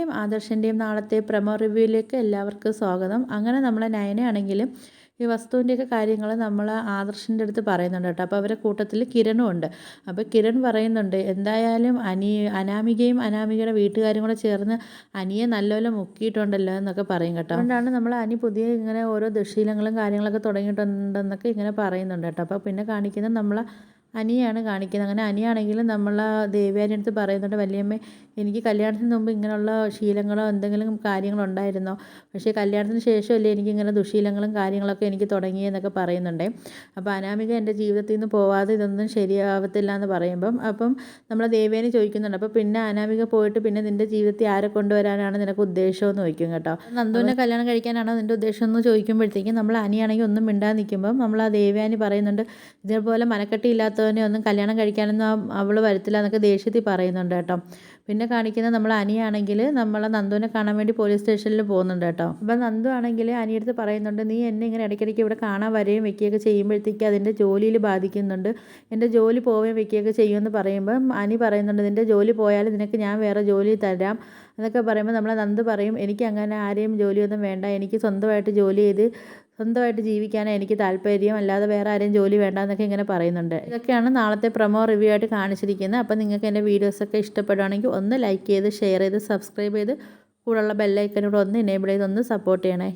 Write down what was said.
നന്ദുവിൻ്റെയും ആദർശിൻ്റെയും നാളത്തെ പ്രമോ റിവ്യൂയിലേക്ക് എല്ലാവർക്കും സ്വാഗതം. അങ്ങനെ നമ്മളെ നയനയാണെങ്കിലും ഈ വസ്തുവിൻ്റെയൊക്കെ കാര്യങ്ങൾ നമ്മൾ ആദർശിൻ്റെ അടുത്ത് പറയുന്നുണ്ട് കേട്ടോ. അപ്പോൾ അവരുടെ കൂട്ടത്തിൽ കിരണും ഉണ്ട്. അപ്പോൾ കിരൺ പറയുന്നുണ്ട്, എന്തായാലും അനാമികയും അനാമികയുടെ വീട്ടുകാരും കൂടെ ചേർന്ന് അനിയെ നല്ലപോലെ മുക്കിയിട്ടുണ്ടല്ലോ എന്നൊക്കെ പറയും കേട്ടോ. അതുകൊണ്ടാണ് നമ്മൾ അനി പുതിയ ഇങ്ങനെ ഓരോ ദുശ്ശീലങ്ങളും കാര്യങ്ങളൊക്കെ തുടങ്ങിയിട്ടുണ്ടെന്നൊക്കെ ഇങ്ങനെ പറയുന്നുണ്ട് കേട്ടോ. അപ്പോൾ പിന്നെ കാണിക്കുന്നത് നമ്മൾ അനിയാണ് കാണിക്കുന്നത്. അങ്ങനെ അനിയാണെങ്കിലും നമ്മൾ ദേവയാനി അടുത്ത് പറയുന്നുണ്ട്, വല്യമ്മ എനിക്ക് കല്യാണത്തിന് മുമ്പ് ഇങ്ങനെയുള്ള ശീലങ്ങളോ എന്തെങ്കിലും കാര്യങ്ങളോ ഉണ്ടായിരുന്നോ, പക്ഷേ കല്യാണത്തിന് ശേഷമല്ലേ എനിക്കിങ്ങനെ ദുശ്ശീലങ്ങളും കാര്യങ്ങളൊക്കെ എനിക്ക് തുടങ്ങിയെന്നൊക്കെ പറയുന്നുണ്ട്. അപ്പോൾ അനാമിക എൻ്റെ ജീവിതത്തിൽ നിന്ന് പോവാതെ ഇതൊന്നും ശരിയാവത്തില്ല എന്ന് പറയുമ്പം നമ്മൾ ദേവയാനി ചോദിക്കുന്നുണ്ട്, അപ്പോൾ പിന്നെ അനാമിക പോയിട്ട് പിന്നെ നിൻ്റെ ജീവിതത്തിൽ ആരെ കൊണ്ടുവരാനാണ് നിനക്ക് ഉദ്ദേശമെന്ന് ചോദിക്കും കേട്ടോ. നന്ദുവിനെ കല്യാണം കഴിക്കാനാണോ നിൻ്റെ ഉദ്ദേശം എന്ന് ചോദിക്കുമ്പോഴത്തേക്കും നമ്മൾ അനിയാണെങ്കിൽ ഒന്നും മിണ്ടാതെ നിൽക്കുമ്പം നമ്മൾ ആ ദേവയാനി പറയുന്നുണ്ട്, ഇതേപോലെ മനക്കെട്ടിയില്ലാത്തവനെ ഒന്നും കല്യാണം കഴിക്കാനൊന്നും അവൾ വരത്തില്ല എന്നൊക്കെ ദേഷ്യത്തിൽ പറയുന്നുണ്ട് കേട്ടോ. പിന്നെ കാണിക്കുന്നത് നമ്മൾ അനിയാണെങ്കിൽ നമ്മളെ നന്ദുവിനെ കാണാൻ വേണ്ടി പോലീസ് സ്റ്റേഷനിൽ പോകുന്നുണ്ട് കേട്ടോ. അപ്പം നന്ദു ആണെങ്കിൽ അനിയടുത്ത് പറയുന്നുണ്ട്, നീ എന്നെ ഇങ്ങനെ ഇടയ്ക്കിടയ്ക്ക് ഇവിടെ കാണാൻ വരികയും വെക്കുകയൊക്കെ ചെയ്യുമ്പോഴത്തേക്ക് അതിൻ്റെ ജോലിയിൽ ബാധിക്കുന്നുണ്ട്, എൻ്റെ ജോലി പോവുകയും വെക്കുകയൊക്കെ ചെയ്യുമെന്ന് പറയുമ്പം അനി പറയുന്നുണ്ട്, നിൻ്റെ ജോലി പോയാലും നിനക്ക് ഞാൻ വേറെ ജോലി തരാം എന്നൊക്കെ പറയുമ്പോൾ നമ്മളെ നന്ദു പറയും, എനിക്ക് അങ്ങനെ ആരെയും ജോലിയൊന്നും വേണ്ട, എനിക്ക് സ്വന്തമായിട്ട് ജോലി ചെയ്ത് സ്വന്തമായിട്ട് ജീവിക്കാനാണ് എനിക്ക് താല്പര്യം, അല്ലാതെ വേറെ ആരെയും ജോലി വേണ്ട എന്നൊക്കെ ഇങ്ങനെ പറയുന്നുണ്ട്. ഇതൊക്കെയാണ് നാളത്തെ പ്രൊമോ റിവ്യൂ ആയിട്ട് കാണിച്ചിരിക്കുന്നത്. അപ്പോൾ നിങ്ങൾക്ക് എൻ്റെ വീഡിയോസൊക്കെ ഇഷ്ടപ്പെടുകയാണെങ്കിൽ ഒന്ന് ലൈക്ക് ചെയ്ത് ഷെയർ ചെയ്ത് സബ്സ്ക്രൈബ് ചെയ്ത് കൂടെയുള്ള ബെല്ലൈക്കനോട് ഒന്ന് എനേബിൾ ചെയ്ത് ഒന്ന് സപ്പോർട്ട് ചെയ്യണേ.